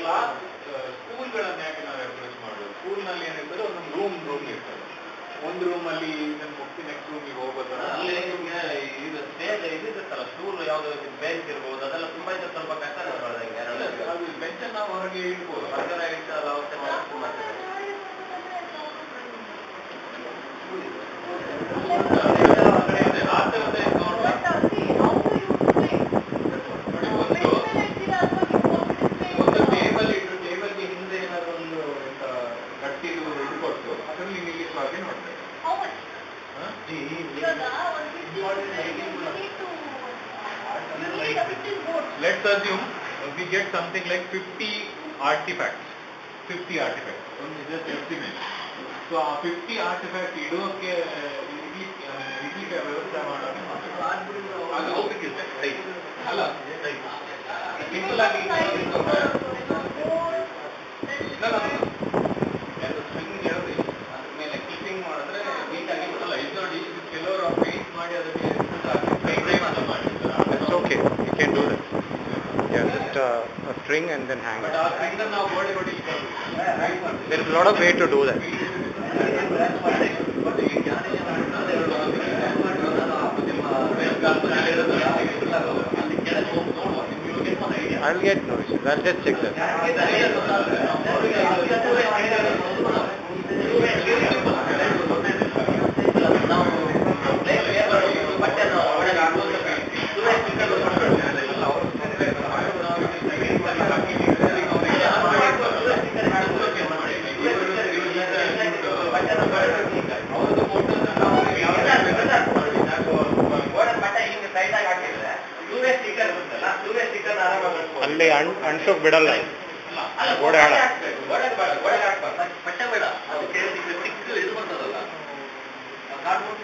Class ಸ್ಕೂಲ್ಗಳನ್ನು ಯಾಕೆ ನಾವು approach ಮಾಡೋದು? ಸ್ಕೂಲ್ನಲ್ಲಿ ಏನಿರ್ತದೆ ಒಂದೊಂದು ರೂಮ್ ಇರ್ತದೆ. ಒಂದು ರೂಮಲ್ಲಿ ಇದನ್ನು ಮುಗಿಸಿ ನೆಕ್ಸ್ಟ್ ರೂಮಿಗೆ ಹೋಗೋದಲ್ಲ, ಅಲ್ಲಿ ನಿಮಗೆ ಇದು ಸ್ಟೇಜ್ ಇದಿರುತ್ತಲ್ಲ, ಸ್ಟೂಲ್ ಯಾವ್ದು ಬೆಂಚ್ ಇರ್ಬೋದು, ಅದೆಲ್ಲ ತುಂಬಾ ಇದ್ರೆ ಸ್ವಲ್ಪ ಕಷ್ಟ ಆಗುತ್ತೆ. ಅದು ಬೆಂಚನ್ನು ನಾವು ಹೊರಗೆ ಇಡ್ಬೋದು, ಹೊರಗಡೆ ಇಟ್ಟಲ್ಲ ಅವಶ್ಯ ತುಂಬಾ Let's assume we get something like 50 artifacts. 50 artifacts. Just estimate. So, 50 artifacts ಇಡೋಕೆ ಇಡ್ಲಿಕ್ಕೆ ವ್ಯವಸ್ಥೆ ಮಾಡೋದು ಅದು ಹೋಗ್ಲಿಕ್ಕಿಲ್ಲ. ಅಲ್ಲ, ಸಿಂಪಲ್ ಆಗಿ ಸ್ವಿಂಗ್ ಹೇಳಿ ಅದ್ರ ಮೇಲೆ ಕ್ಲಿಪ್ಪಿಂಗ್ ಮಾಡಿದ್ರೆ ನೀಟಾಗಿ ಬರಲ್ಲ. ಇದು ನೋಡಿ, ಕೆಲವರು ಪೇಂಟ್ ಮಾಡಿ ಅದಕ್ಕೆ It's okay, you can do that. Yeah, just a string and then hang. But our string now body There is a lot of way to do that. I'll get no issues. I'll just check that. ಅಲ್ಲಿ ಅಂಟೋಕ್ ಬಿಡಲ್ಲ, ಗೋಡೆ ಹಾಳ. ಬಟ್ಟೆ ಬೇಡ, ಅದು ಇದು ಬರ್ತದಲ್ಲ cardboard